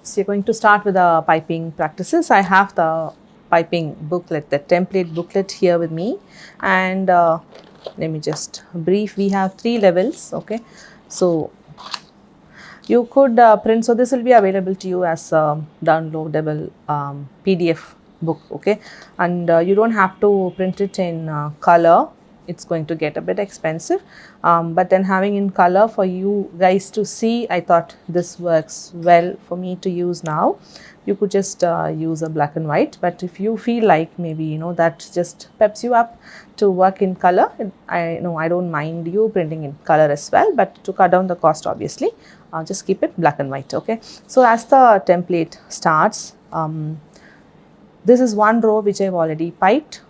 So you're going to start with the piping practices. I have the piping booklet, the template booklet here with me, and let me just brief. We have 3 levels. Okay, so you could print. So this will be available to you as a downloadable PDF book. Okay, and you don't have to print it in color. It's going to get a bit expensive, but then having in color for you guys to see, I thought this works well for me to use now. You could just use a black and white, but if you feel like maybe that just peps you up to work in color, I know I don't mind you printing in color as well, but to cut down the cost, obviously just keep it black and white. Okay, so as the template starts, this is one row which I've already piped,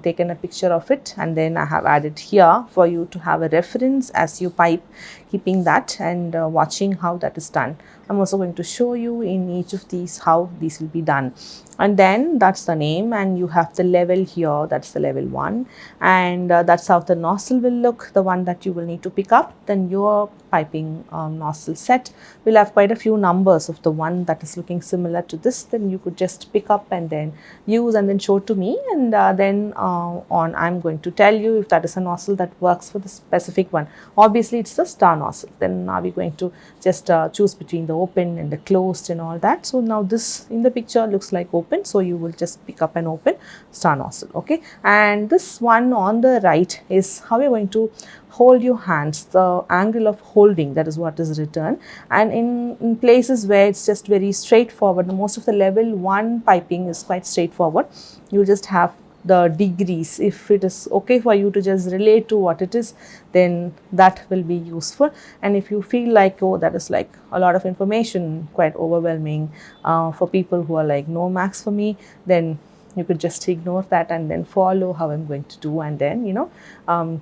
taken a picture of it, and then I have added here for you to have a reference as you pipe, keeping that and watching how that is done. I'm also going to show you in each of these how these will be done. And then that's the name, and you have the level here, that's the level 1, and that's how the nozzle will look, the one that you will need to pick up. Then your piping nozzle set will have quite a few numbers of the one that is looking similar to this. Then you could just pick up and then use and then show to me, and then on I'm going to tell you if that is a nozzle that works for the specific one. Obviously it's the star nozzle. Then are we going to just choose between the open and the closed and all that. So now this in the picture looks like open, so you will just pick up an open star nozzle. Okay, and this one on the right is how you're going to hold your hands, the angle of holding, that is what is written. And in places where it's just very straightforward, most of the level 1 piping is quite straightforward. You just have the degrees. If it is okay for you to just relate to what it is, then that will be useful. And if you feel like, oh, that is like a lot of information, quite overwhelming for people who are like, no max for me, then you could just ignore that and then follow how I'm going to do, and then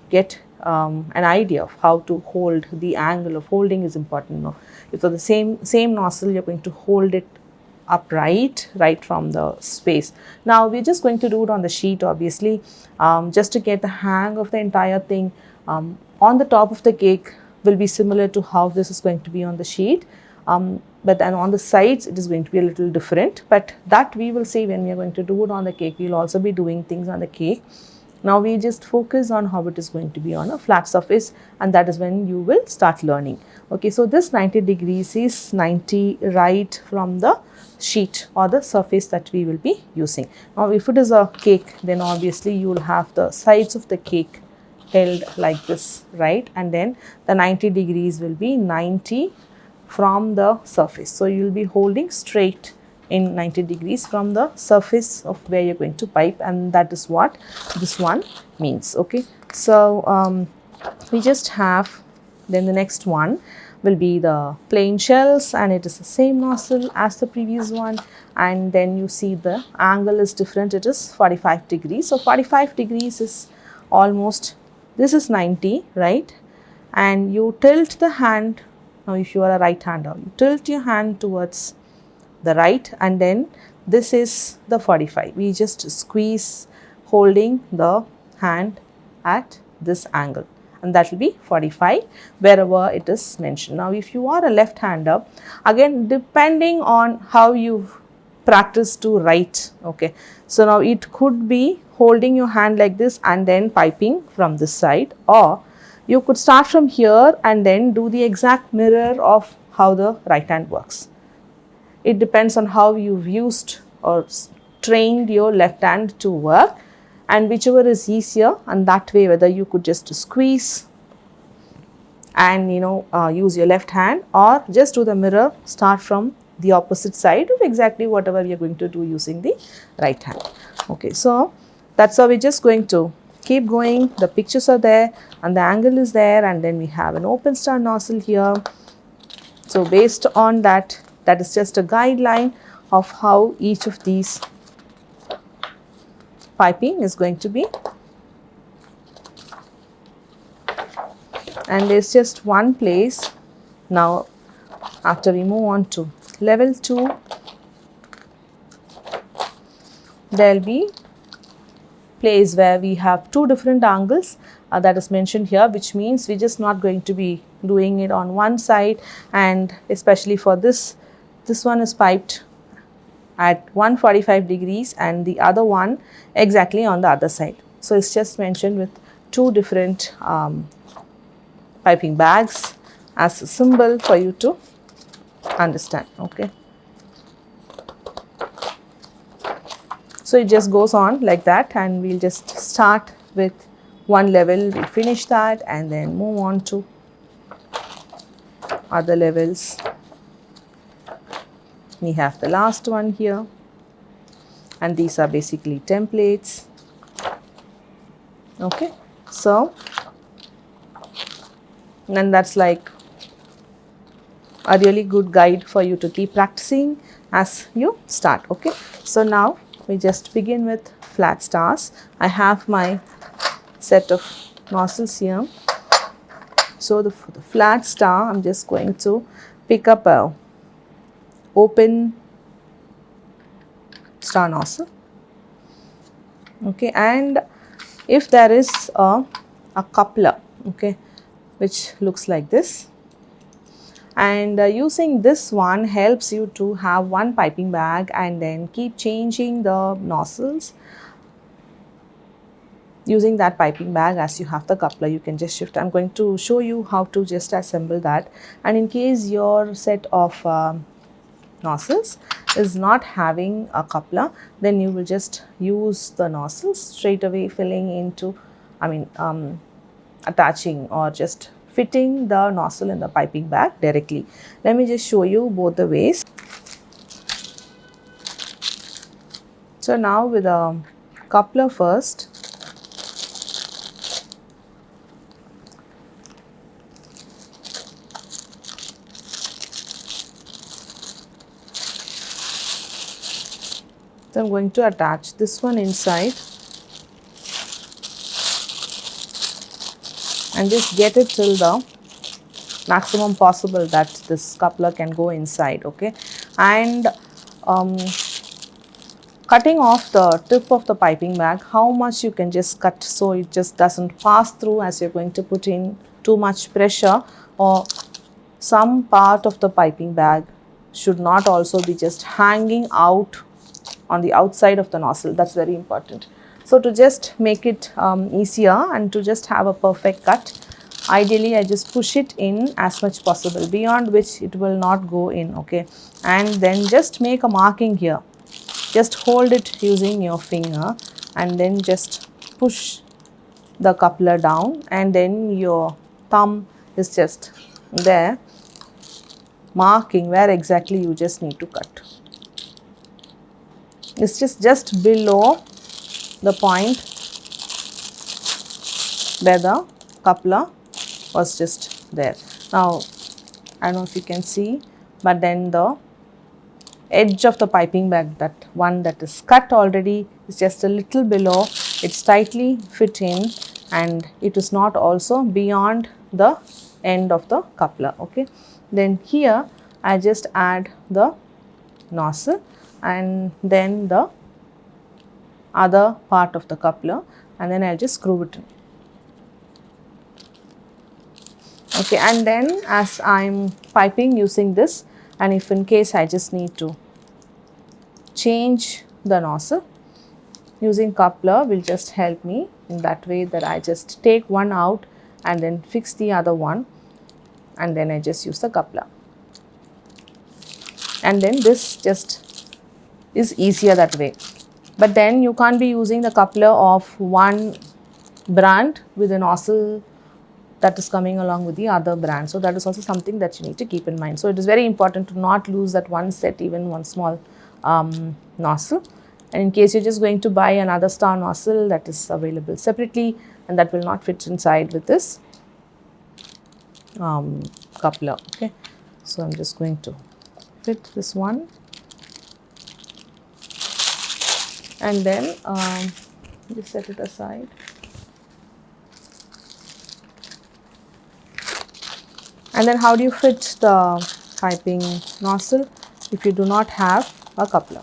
get an idea of how to hold. The angle of holding is important. If for the same nozzle, you're going to hold it upright right from the space. Now we're just going to do it on the sheet, obviously, just to get the hang of the entire thing. On the top of the cake will be similar to how this is going to be on the sheet, but then on the sides it is going to be a little different, but that we will see when we are going to do it on the cake. We'll also be doing things on the cake. Now we just focus on how it is going to be on a flat surface, and that is when you will start learning. Okay, so this 90 degrees is 90 right from the sheet or the surface that we will be using. Now if it is a cake, then obviously you will have the sides of the cake held like this, right? And then the 90 degrees will be 90 from the surface. So you will be holding straight in 90 degrees from the surface of where you're going to pipe, and that is what this one means. Okay, so we just have, then the next one will be the plain shells, and it is the same nozzle as the previous one, and then you see the angle is different. It is 45 degrees. So 45 degrees is almost, this is 90, right? And you tilt the hand. Now if you are a right hander, you tilt your hand towards the right, and then this is the 45. We just squeeze holding the hand at this angle, and that will be 45 wherever it is mentioned. Now if you are a left hander, again depending on how you practice to write, okay, so now it could be holding your hand like this and then piping from this side, or you could start from here and then do the exact mirror of how the right hand works. It depends on how you've used or trained your left hand to work, and whichever is easier, and that way whether you could just squeeze and use your left hand, or just do the mirror, start from the opposite side of exactly whatever we are going to do using the right hand. Okay, so that's how we're just going to keep going. The pictures are there and the angle is there, and then we have an open star nozzle here. So based on that, that is just a guideline of how each of these piping is going to be. And there's just one place. Now after we move on to level 2, there will be place where we have 2 different angles that is mentioned here, which means we're just not going to be doing it on one side, and especially for this this one is piped at 145 degrees and the other one exactly on the other side. So it's just mentioned with two different piping bags as a symbol for you to understand. Okay, so it just goes on like that, and we'll just start with one level, we'll finish that and then move on to other levels. We have the last one here, and these are basically templates. Okay, so and that's like a really good guide for you to keep practicing as you start. Okay, so now we just begin with flat stars. I have my set of nozzles here. So for the flat star, I'm just going to pick up a open star nozzle. Okay, and if there is a coupler, okay, which looks like this, and using this one helps you to have one piping bag and then keep changing the nozzles using that piping bag. As you have the coupler, you can just shift. I'm going to show you how to just assemble that, and in case your set of nozzles is not having a coupler, then you will just use the nozzles straight away, filling into, attaching or just fitting the nozzle in the piping bag directly. Let me just show you both the ways. So now with a coupler first, so I'm going to attach this one inside and just get it till the maximum possible that this coupler can go inside. Okay, and cutting off the tip of the piping bag, how much you can just cut so it just doesn't pass through as you're going to put in too much pressure, or some part of the piping bag should not also be just hanging out on the outside of the nozzle. That's very important. So to just make it easier and to just have a perfect cut, ideally I just push it in as much possible, beyond which it will not go in. Okay, and then just make a marking here. Just hold it using your finger and then just push the coupler down, and then your thumb is just there marking where exactly you just need to cut. It's just below the point where the coupler was just there. Now I don't know if you can see, but then the edge of the piping bag, that one that is cut already, is just a little below. It's tightly fit in and it is not also beyond the end of the coupler. Okay, then here I just add the nozzle and then the other part of the coupler, and then I'll just screw it in. Okay, and then as I'm piping using this, and if in case I just need to change the nozzle, using coupler will just help me in that way, that I just take one out and then fix the other one, and then I just use the coupler, and then this just is easier that way. But then you can't be using the coupler of one brand with a nozzle that is coming along with the other brand. So that is also something that you need to keep in mind. So it is very important to not lose that one set, even one small nozzle. And in case you're just going to buy another star nozzle, that is available separately and that will not fit inside with this coupler. Okay, so I'm just going to fit this one, and then just set it aside. And then how do you fit the piping nozzle if you do not have a coupler?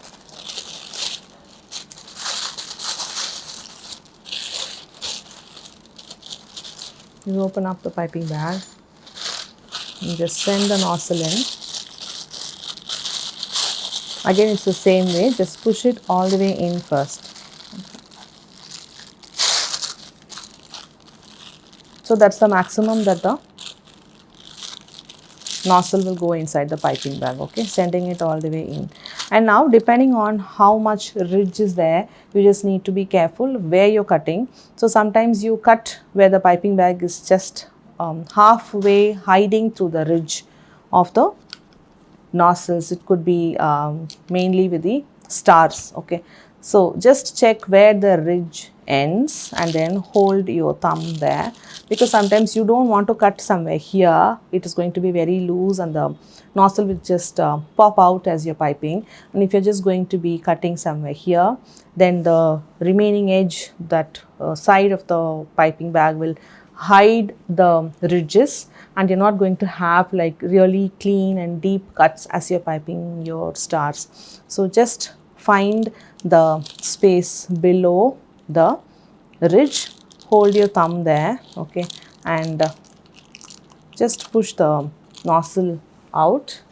You open up the piping bag and just send the nozzle in. Again, it's the same way, just push it all the way in first. So that's the maximum that the nozzle will go inside the piping bag, okay, sending it all the way in. And now depending on how much ridge is there, you just need to be careful where you're cutting. So sometimes you cut where the piping bag is just halfway hiding through the ridge of the nozzles. It could be mainly with the stars, okay. So just check where the ridge ends and then hold your thumb there, because sometimes you don't want to cut somewhere here. It is going to be very loose and the nozzle will just pop out as you're piping. And if you're just going to be cutting somewhere here, then the remaining edge, that side of the piping bag will hide the ridges, and you're not going to have like really clean and deep cuts as you're piping your stars. So just find the space below the ridge, hold your thumb there, okay, and just push the nozzle out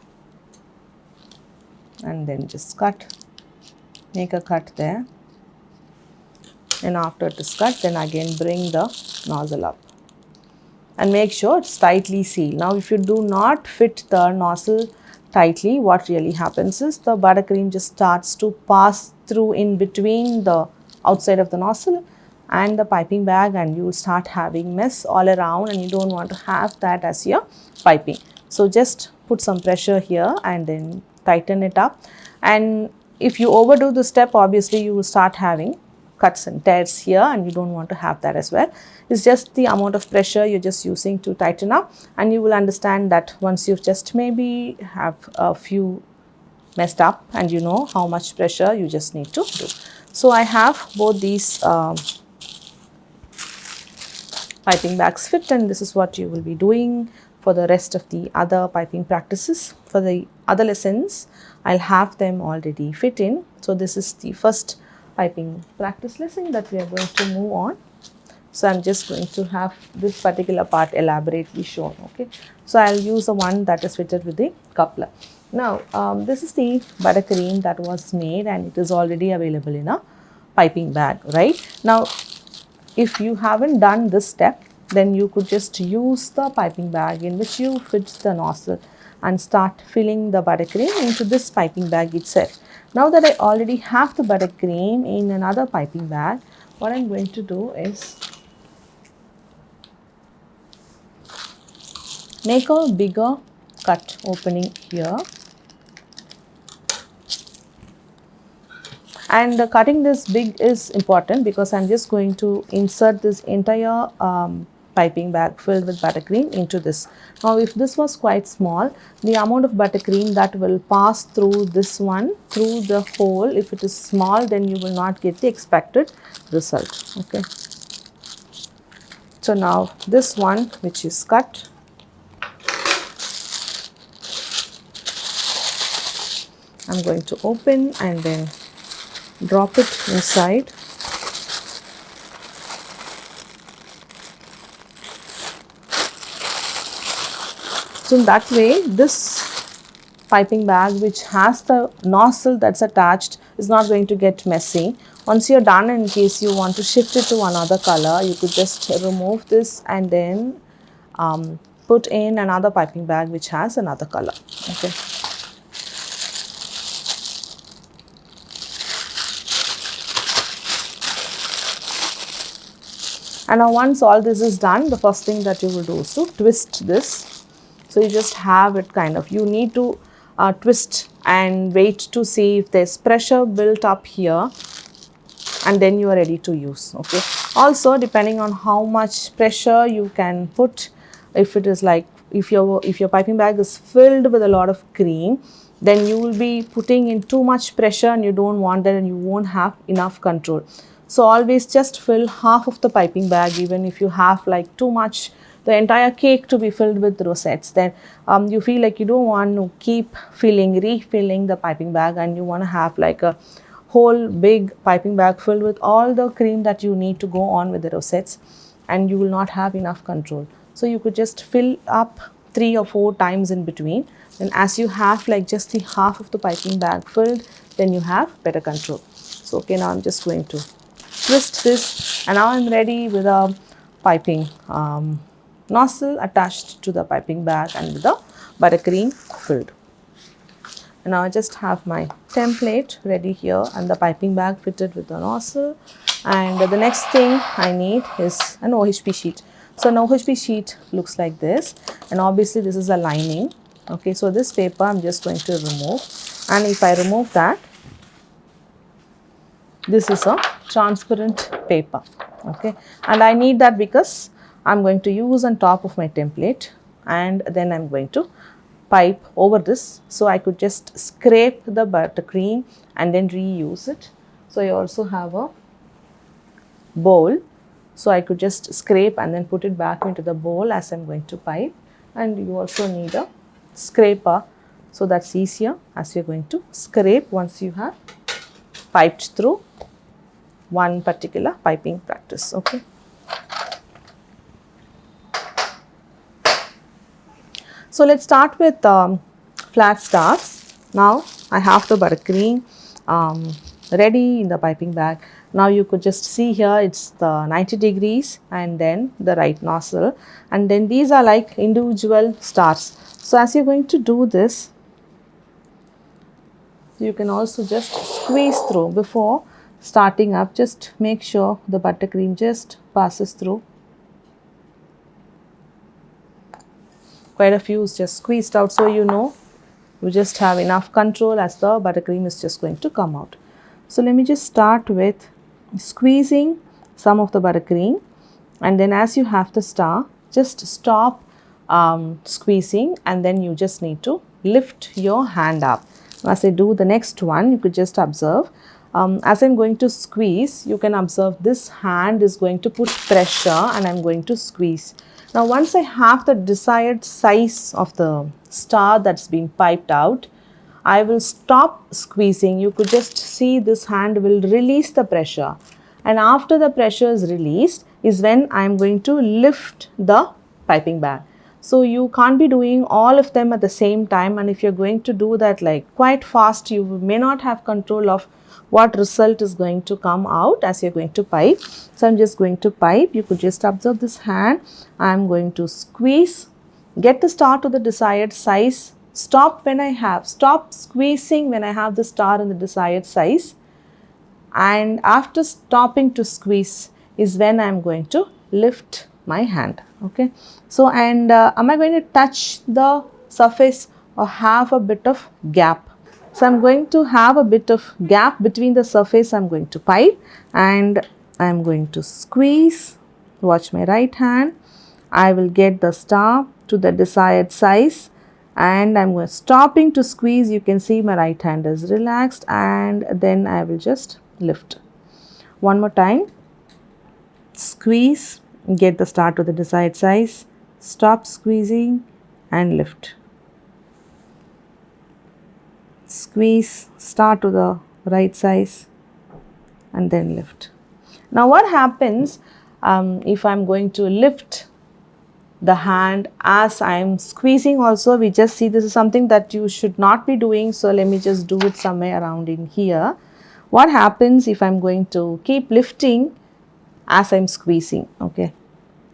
and then just cut, make a cut there, and after it is cut, then again bring the nozzle up and make sure it's tightly sealed. Now if you do not fit the nozzle tightly, what really happens is the buttercream just starts to pass through in between the outside of the nozzle and the piping bag, and you will start having mess all around, and you don't want to have that as your piping. So just put some pressure here and then tighten it up. And if you overdo the step, obviously you will start having cuts and tears here, and you don't want to have that as well. It's just the amount of pressure you're just using to tighten up, and you will understand that once you've just maybe have a few messed up and you know how much pressure you just need to do. So I have both these piping bags fit, and this is what you will be doing for the rest of the other piping practices. For the other lessons, I'll have them already fit in. So this is the first piping practice lesson that we are going to move on. So I'm just going to have this particular part elaborately shown, okay. So I'll use the one that is fitted with the coupler. Now this is the buttercream that was made, and it is already available in a piping bag, right? Now if you haven't done this step, then you could just use the piping bag in which you fit the nozzle and start filling the buttercream into this piping bag itself. Now that I already have the buttercream in another piping bag, what I'm going to do is make a bigger cut opening here, and cutting this big is important because I'm just going to insert this entire piping bag filled with buttercream into this. Now if this was quite small, the amount of buttercream that will pass through this one, through the hole, if it is small, then you will not get the expected result, okay. So now this one which is cut, I'm going to open and then drop it inside. So in that way, this piping bag which has the nozzle that's attached is not going to get messy. Once you're done, in case you want to shift it to another color, you could just remove this and then put in another piping bag which has another color, okay. And now once all this is done, the first thing that you will do is to twist this. So you just have it kind of, you need to twist and wait to see if there's pressure built up here, and then you are ready to use, okay. Also depending on how much pressure you can put, if it is like, if your piping bag is filled with a lot of cream, then you will be putting in too much pressure and you don't want that, and you won't have enough control. So always just fill half of the piping bag. Even if you have like too much, the entire cake to be filled with rosettes, then you feel like you don't want to keep refilling the piping bag, and you want to have like a whole big piping bag filled with all the cream that you need to go on with the rosettes, and you will not have enough control. So you could just fill up 3 or 4 times in between. And as you have like just the half of the piping bag filled, then you have better control. So okay, now I'm just going to twist this, and now I'm ready with a piping nozzle attached to the piping bag and with the buttercream filled. And now I just have my template ready here and the piping bag fitted with the nozzle. And the next thing I need is an OHP sheet. So an OHP sheet looks like this, and obviously this is a lining. Okay, so this paper I'm just going to remove, and if I remove that, this is a transparent paper. Okay, and I need that because I'm going to use on top of my template, and then I'm going to pipe over this. So I could just scrape the buttercream and then reuse it. So I also have a bowl, so I could just scrape and then put it back into the bowl as I'm going to pipe. And you also need a scraper, so that's easier as you're going to scrape once you have piped through one particular piping practice. Okay, so let's start with flat stars. Now I have the buttercream ready in the piping bag. Now you could just see here it's the 90 degrees and then the right nozzle, and then these are like individual stars. So as you're going to do this, you can also just squeeze through before starting up. Just make sure the buttercream just passes through. Quite a few is just squeezed out, so you know you just have enough control as the buttercream is just going to come out. So let me just start with squeezing some of the buttercream, and then as you have the star, just stop squeezing, and then you just need to lift your hand up. As I do the next one, you could just observe as I'm going to squeeze, you can observe this hand is going to put pressure and I'm going to squeeze. Now once I have the desired size of the star that's been piped out, I will stop squeezing. You could just see this hand will release the pressure, and after the pressure is released is when I am going to lift the piping bag. So you can't be doing all of them at the same time, and if you're going to do that like quite fast, you may not have control of what result is going to come out as you're going to pipe. So I'm just going to pipe. You could just observe this hand. I'm going to squeeze, get the star to the desired size, stop squeezing when I have the star in the desired size, and after stopping to squeeze is when I'm going to lift my hand. Okay, so and am I going to touch the surface or have a bit of gap? So I'm going to have a bit of gap between the surface I'm going to pipe, and I'm going to squeeze. Watch my right hand. I will get the star to the desired size, and I'm going stopping to squeeze. You can see my right hand is relaxed, and then I will just lift. One more time. Squeeze, get the star to the desired size, stop squeezing and lift. Squeeze, star to the right size and then lift. Now what happens if I'm going to lift the hand as I'm squeezing also? We just see this is something that you should not be doing, so let me just do it somewhere around in here. What happens if I'm going to keep lifting as I'm squeezing? Okay,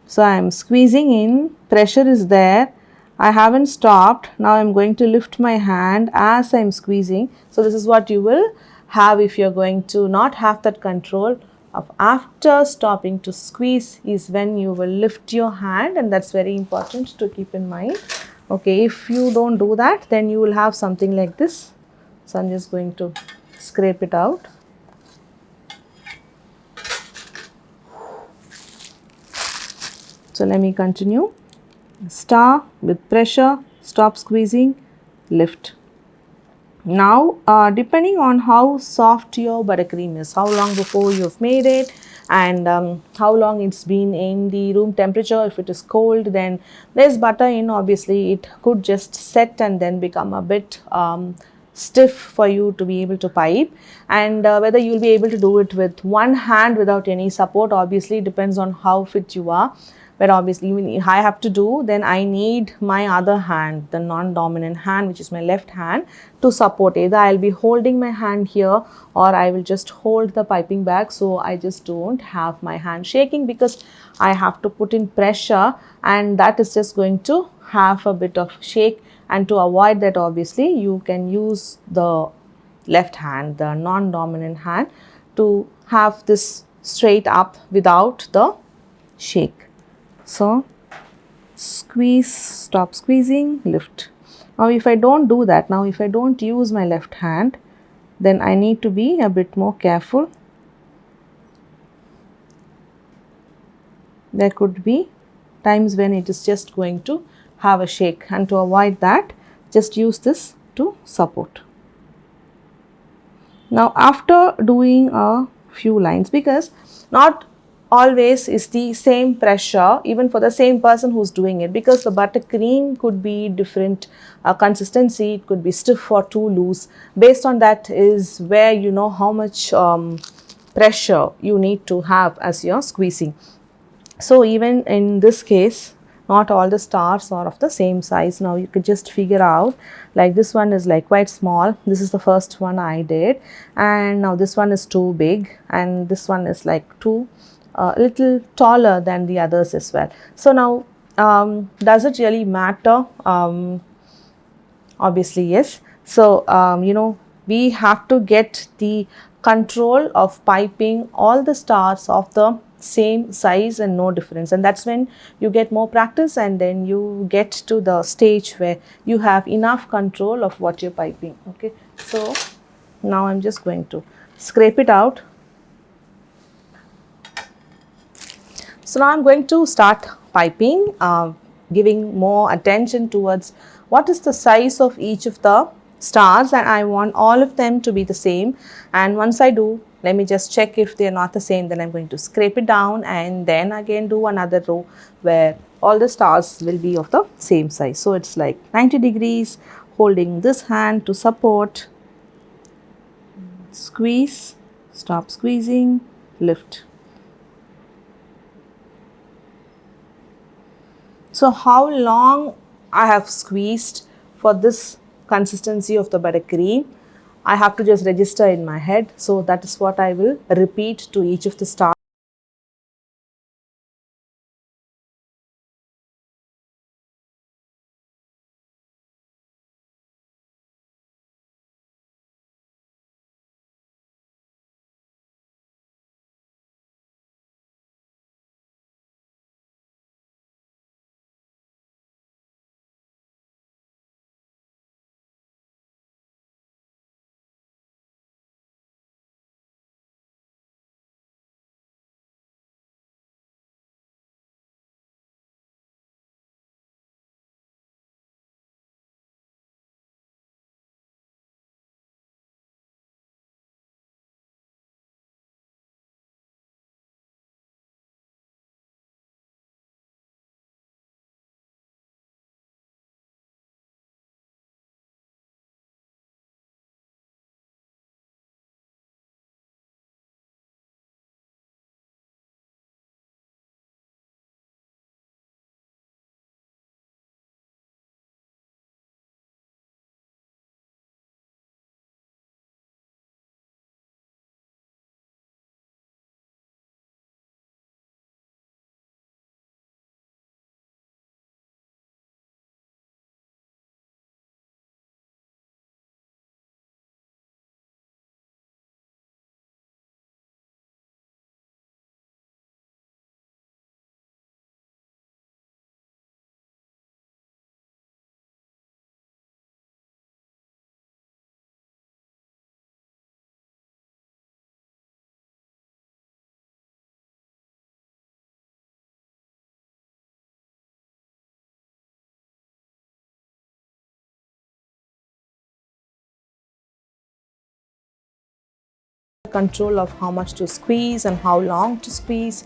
so I'm squeezing in, pressure is there, I haven't stopped. Now I'm going to lift my hand as I'm squeezing. So this is what you will have if you're going to not have that control of after stopping to squeeze is when you will lift your hand, and that's very important to keep in mind. Okay, if you don't do that, then you will have something like this. So I'm just going to scrape it out. So let me continue. Star with pressure, stop squeezing, lift. Now depending on how soft your buttercream is, how long before you've made it, and how long it's been in the room temperature. If it is cold, then there's butter in, obviously it could just set and then become a bit stiff for you to be able to pipe. And whether you'll be able to do it with one hand without any support, obviously depends on how fit you are. but obviously even if I have to do, then I need my other hand, the non-dominant hand, which is my left hand, to support. Either I'll be holding my hand here or I will just hold the piping bag, so I just don't have my hand shaking, because I have to put in pressure and that is just going to have a bit of shake. And to avoid that, obviously you can use the left hand, the non-dominant hand, to have this straight up without the shake. So squeeze, stop squeezing, lift. Now if I don't do that, now if I don't use my left hand, then I need to be a bit more careful. There could be times when it is just going to have a shake, and to avoid that, just use this to support. Now after doing a few lines, because not always is the same pressure even for the same person who's doing it, because the buttercream could be different consistency, it could be stiff or too loose. Based on that is where you know how much pressure you need to have as you're squeezing. So even in this case, not all the stars are of the same size. Now you could just figure out, like this one is like quite small, this is the first one I did, and now this one is too big, and this one is like too little taller than the others as well. So now does it really matter? Obviously yes. So you know, we have to get the control of piping all the stars of the same size and no difference, and that's when you get more practice, and then you get to the stage where you have enough control of what you're piping. Okay, so now I'm just going to scrape it out. So now I'm going to start piping, giving more attention towards what is the size of each of the stars, and I want all of them to be the same. And once I do, let me just check if they are not the same, then I'm going to scrape it down and then again do another row where all the stars will be of the same size. So it's like 90 degrees, holding this hand to support, squeeze, stop squeezing, lift. So how long I have squeezed for this consistency of the buttercream, I have to just register in my head. So that is what I will repeat to each of the stars. Control of how much to squeeze and how long to squeeze,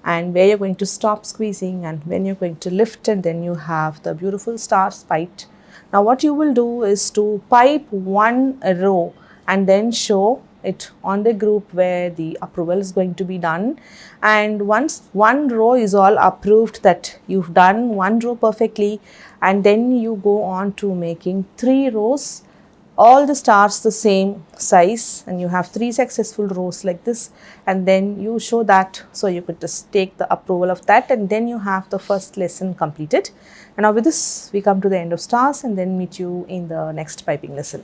and where you're going to stop squeezing and when you're going to lift, and then you have the beautiful stars piped. Now what you will do is to pipe one row and then show it on the group where the approval is going to be done. And once one row is all approved that you've done one row perfectly, and then you go on to making 3 rows, all the stars the same size, and you have 3 successful rows like this, and then you show that. So you could just take the approval of that, and then you have the first lesson completed. And now with this we come to the end of stars, and then meet you in the next piping lesson.